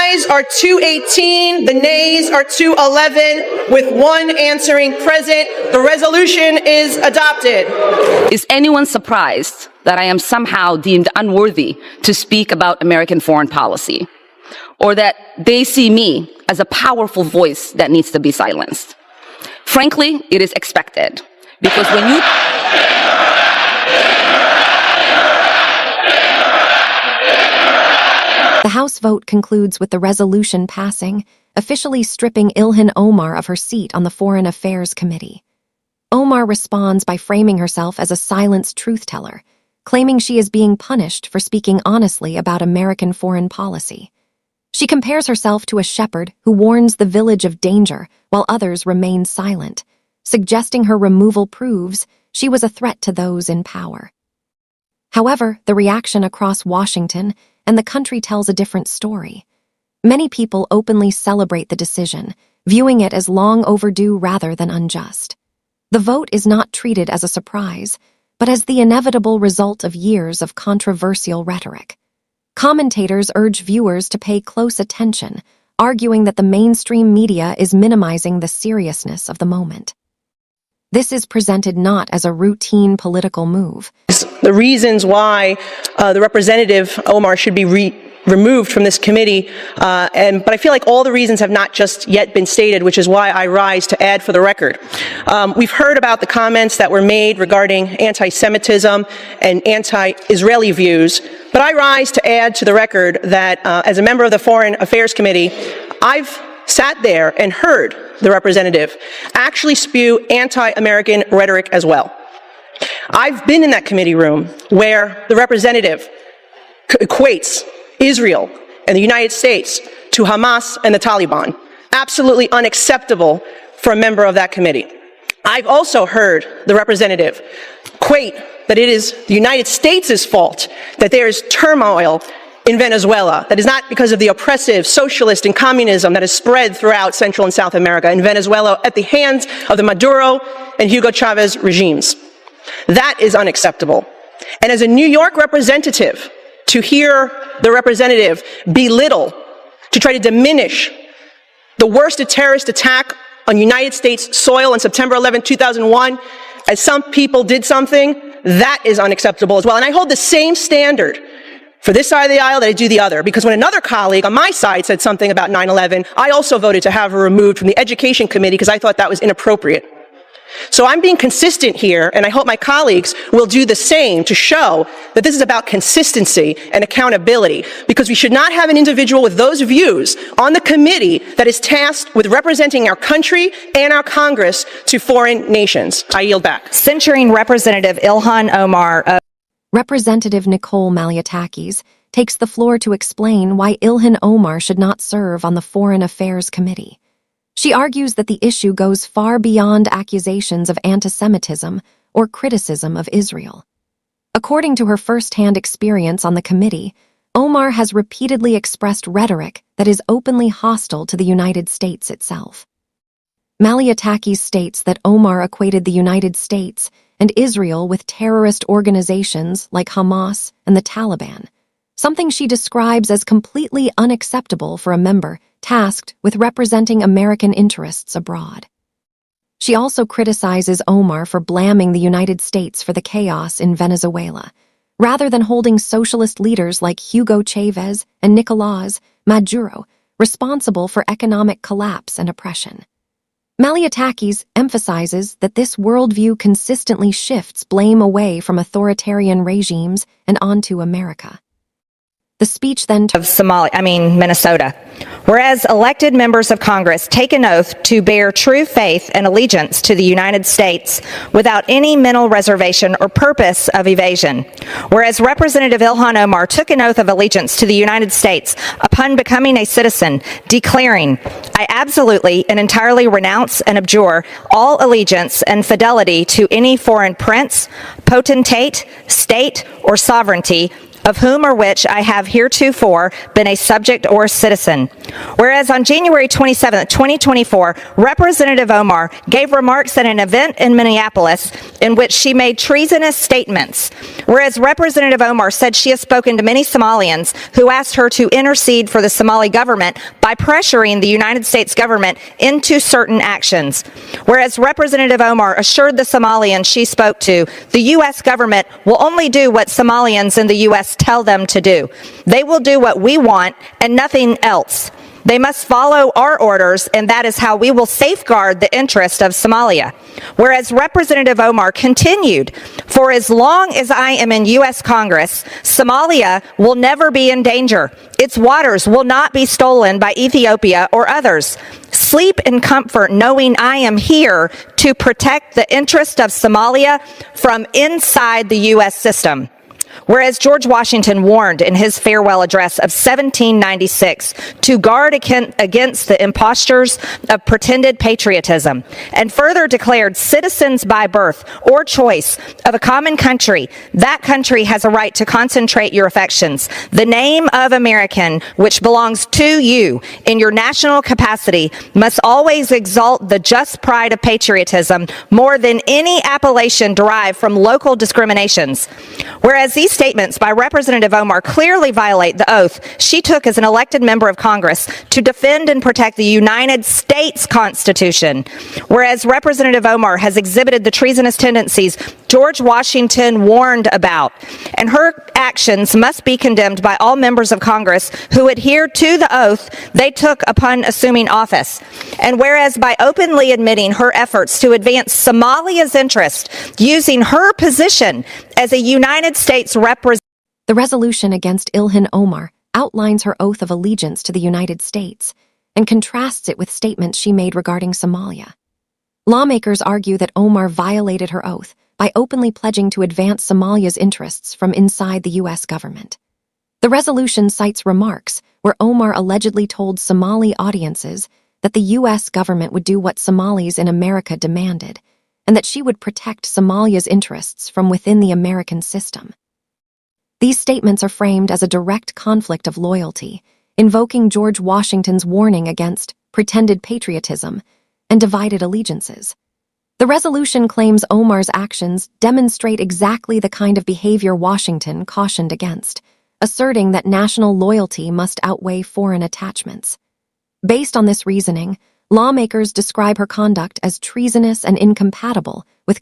ayes are 218, the nays are 211, with one answering present. The resolution is adopted. Is anyone surprised that I am somehow deemed unworthy to speak about American foreign policy, or that they see me as a powerful voice that needs to be silenced? Frankly, it is expected, because when you... The House vote concludes with the resolution passing, officially stripping Ilhan Omar of her seat on the Foreign Affairs Committee. Omar responds by framing herself as a silenced truth-teller, claiming she is being punished for speaking honestly about American foreign policy. She compares herself to a shepherd who warns the village of danger while others remain silent, suggesting her removal proves she was a threat to those in power. However, the reaction across Washington and the country tells a different story. Many people openly celebrate the decision, viewing it as long overdue rather than unjust. The vote is not treated as a surprise, but as the inevitable result of years of controversial rhetoric. Commentators urge viewers to pay close attention, arguing that the mainstream media is minimizing the seriousness of the moment. This is presented not as a routine political move. The reasons why the Representative Omar should be removed from this committee, but I feel like all the reasons have not just yet been stated, which is why I rise to add for the record. We've heard about the comments that were made regarding anti-Semitism and anti-Israeli views, but I rise to add to the record that as a member of the Foreign Affairs Committee, I've sat there and heard the representative actually spew anti-American rhetoric as well. I've been in that committee room where the representative equates Israel and the United States to Hamas and the Taliban. Absolutely unacceptable for a member of that committee. I've also heard the representative equate that it is the United States' fault that there is turmoil in Venezuela. That is not because of the oppressive socialist and communism that has spread throughout Central and South America in Venezuela at the hands of the Maduro and Hugo Chavez regimes. That is unacceptable. And as a New York representative, to hear the representative belittle, to try to diminish the worst terrorist attack on United States soil on September 11, 2001, as some people did something, that is unacceptable as well. And I hold the same standard for this side of the aisle that I do the other, because when another colleague on my side said something about 9/11, I also voted to have her removed from the Education Committee because I thought that was inappropriate. So I'm being consistent here, and I hope my colleagues will do the same to show that this is about consistency and accountability, because we should not have an individual with those views on the committee that is tasked with representing our country and our Congress to foreign nations. I yield back. Censuring Representative Ilhan Omar. Representative Nicole Malliotakis takes the floor to explain why Ilhan Omar should not serve on the Foreign Affairs Committee. She argues that the issue goes far beyond accusations of anti-Semitism or criticism of Israel. According to her first-hand experience on the committee, Omar has repeatedly expressed rhetoric that is openly hostile to the United States itself. Malliotakis states that Omar equated the United States and Israel with terrorist organizations like Hamas and the Taliban, something she describes as completely unacceptable for a member tasked with representing American interests abroad. She also criticizes Omar for blaming the United States for the chaos in Venezuela, rather than holding socialist leaders like Hugo Chavez and Nicolás Maduro responsible for economic collapse and oppression. Malliotakis emphasizes that this worldview consistently shifts blame away from authoritarian regimes and onto America. The speech then Of Minnesota. Whereas elected members of Congress take an oath to bear true faith and allegiance to the United States without any mental reservation or purpose of evasion. Whereas Representative Ilhan Omar took an oath of allegiance to the United States upon becoming a citizen, declaring, "I absolutely and entirely renounce and abjure all allegiance and fidelity to any foreign prince, potentate, state, or sovereignty, of whom or which I have heretofore been a subject or citizen. Whereas on January 27, 2024, Representative Omar gave remarks at an event in Minneapolis in which she made treasonous statements. Whereas Representative Omar said she has spoken to many Somalians who asked her to intercede for the Somali government by pressuring the United States government into certain actions. Whereas Representative Omar assured the Somalians she spoke to, the U.S. government will only do what Somalians in the U.S. tell them to do. They will do what we want and nothing else. They must follow our orders, and that is how we will safeguard the interest of Somalia. Whereas Representative Omar continued, for as long as I am in U.S. Congress, Somalia will never be in danger. Its waters will not be stolen by Ethiopia or others. Sleep in comfort knowing I am here to protect the interest of Somalia from inside the U.S. system. Whereas George Washington warned in his farewell address of 1796 to guard against the impostures of pretended patriotism, and further declared citizens by birth or choice of a common country, that country has a right to concentrate your affections. The name of American, which belongs to you in your national capacity, must always exalt the just pride of patriotism more than any appellation derived from local discriminations. Whereas these statements by Representative Omar clearly violate the oath she took as an elected member of Congress to defend and protect the United States Constitution. Whereas Representative Omar has exhibited the treasonous tendencies George Washington warned about, and her actions must be condemned by all members of Congress who adhere to the oath they took upon assuming office. And whereas by openly admitting her efforts to advance Somalia's interest using her position as a United States representative. The resolution against Ilhan Omar outlines her oath of allegiance to the United States and contrasts it with statements she made regarding Somalia. Lawmakers argue that Omar violated her oath by openly pledging to advance Somalia's interests from inside the U.S. government. The resolution cites remarks where Omar allegedly told Somali audiences that the U.S. government would do what Somalis in America demanded, and that she would protect Somalia's interests from within the American system. These statements are framed as a direct conflict of loyalty, invoking George Washington's warning against pretended patriotism and divided allegiances. The resolution claims Omar's actions demonstrate exactly the kind of behavior Washington cautioned against, asserting that national loyalty must outweigh foreign attachments. Based on this reasoning, lawmakers describe her conduct as treasonous and incompatible with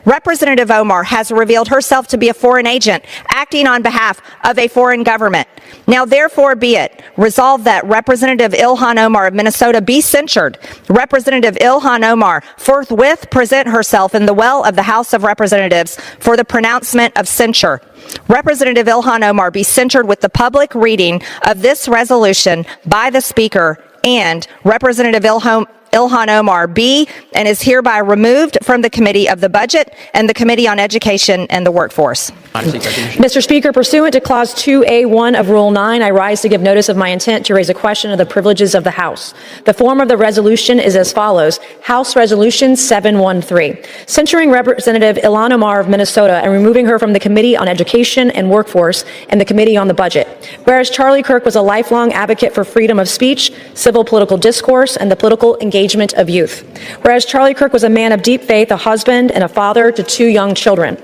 Representative Omar has revealed herself to be a foreign agent acting on behalf of a foreign government. Now therefore be it resolved that Representative Ilhan Omar of Minnesota be censured. Representative Ilhan Omar forthwith present herself in the well of the House of Representatives for the pronouncement of censure. Representative Ilhan Omar be censured with the public reading of this resolution by the Speaker, and Representative Ilhan Omar be and is hereby removed from the Committee of the Budget and the Committee on Education and the Workforce. Mr. Speaker, pursuant to Clause 2A1 of Rule 9, I rise to give notice of my intent to raise a question of the privileges of the House. The form of the resolution is as follows. House Resolution 713, censuring Representative Ilhan Omar of Minnesota and removing her from the Committee on Education and Workforce and the Committee on the Budget. Whereas Charlie Kirk was a lifelong advocate for freedom of speech, civil political discourse, and the political engagement of youth. Whereas Charlie Kirk was a man of deep faith, a husband and a father to 2 young children.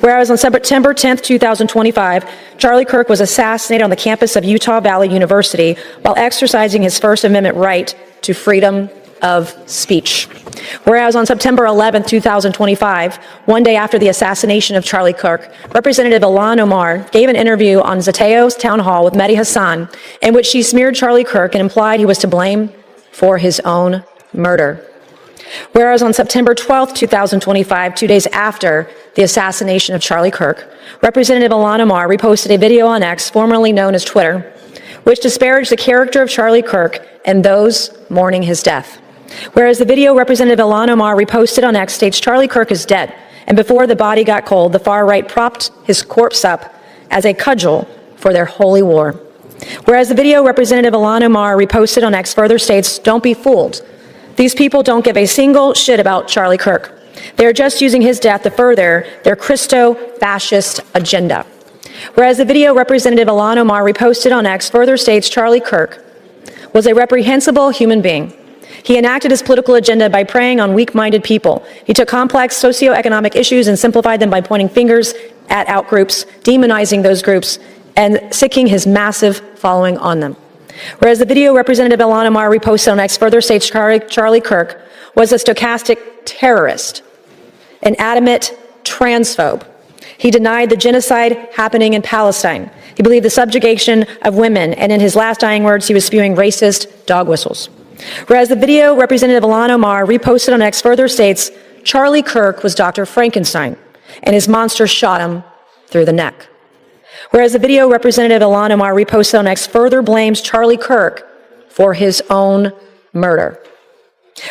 Whereas on September 10, 2025, Charlie Kirk was assassinated on the campus of Utah Valley University while exercising his First Amendment right to freedom of speech. Whereas on September 11, 2025, one day after the assassination of Charlie Kirk, Representative Ilhan Omar gave an interview on Zateo's town hall with Mehdi Hassan in which she smeared Charlie Kirk and implied he was to blame for his own murder. Whereas on September 12, 2025, 2 days after the assassination of Charlie Kirk, Representative Ilhan Omar reposted a video on X, formerly known as Twitter, which disparaged the character of Charlie Kirk and those mourning his death. Whereas the video Representative Ilhan Omar reposted on X states Charlie Kirk is dead, and before the body got cold, the far right propped his corpse up as a cudgel for their holy war. Whereas the video Representative Ilhan Omar reposted on X further states, don't be fooled. These people don't give a single shit about Charlie Kirk. They're just using his death to further their Christo-fascist agenda. Whereas the video Representative Ilhan Omar reposted on X further states Charlie Kirk was a reprehensible human being. He enacted his political agenda by preying on weak-minded people. He took complex socioeconomic issues and simplified them by pointing fingers at outgroups, demonizing those groups, and sicking his massive following on them. Whereas the video Representative Ilhan Omar reposted on X further states Charlie Kirk was a stochastic terrorist, an adamant transphobe. He denied the genocide happening in Palestine. He believed the subjugation of women, and in his last dying words, he was spewing racist dog whistles. Whereas the video Representative Ilhan Omar reposted on X further states Charlie Kirk was Dr. Frankenstein, and his monster shot him through the neck. Whereas the video Representative Ilhan Omar reposted on X further blames Charlie Kirk for his own murder.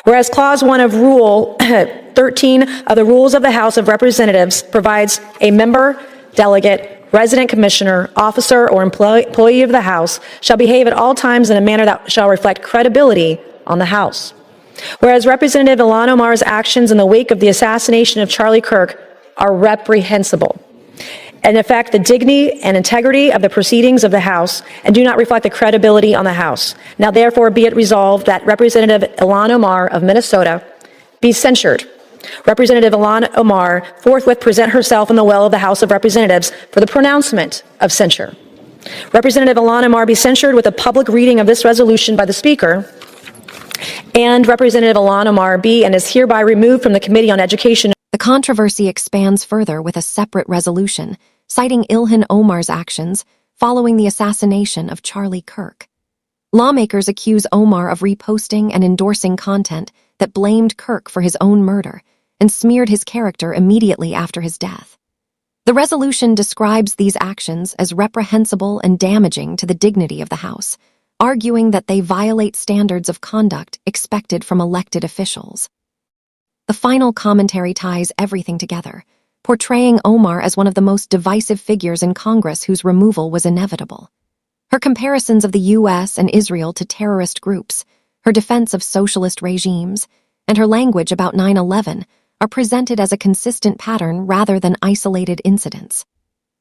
Whereas Clause 1 of Rule 13 of the Rules of the House of Representatives provides a member, delegate, resident commissioner, officer, or employee of the House shall behave at all times in a manner that shall reflect credibility on the House. Whereas Representative Ilhan Omar's actions in the wake of the assassination of Charlie Kirk are reprehensible and affect the dignity and integrity of the proceedings of the House and do not reflect the credibility on the House. Now, therefore, be it resolved that Representative Ilhan Omar of Minnesota be censured. Representative Ilhan Omar forthwith present herself in the well of the House of Representatives for the pronouncement of censure. Representative Ilhan Omar be censured with a public reading of this resolution by the Speaker, and Representative Ilhan Omar be and is hereby removed from the Committee on Education. The controversy expands further with a separate resolution, citing Ilhan Omar's actions following the assassination of Charlie Kirk. Lawmakers accuse Omar of reposting and endorsing content that blamed Kirk for his own murder and smeared his character immediately after his death. The resolution describes these actions as reprehensible and damaging to the dignity of the House, arguing that they violate standards of conduct expected from elected officials. The final commentary ties everything together, portraying Omar as one of the most divisive figures in Congress whose removal was inevitable. Her comparisons of the U.S. and Israel to terrorist groups, her defense of socialist regimes, and her language about 9/11 are presented as a consistent pattern rather than isolated incidents.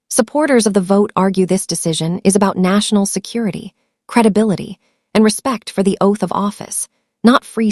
Supporters of the vote argue this decision is about national security, credibility, and respect for the oath of office, not free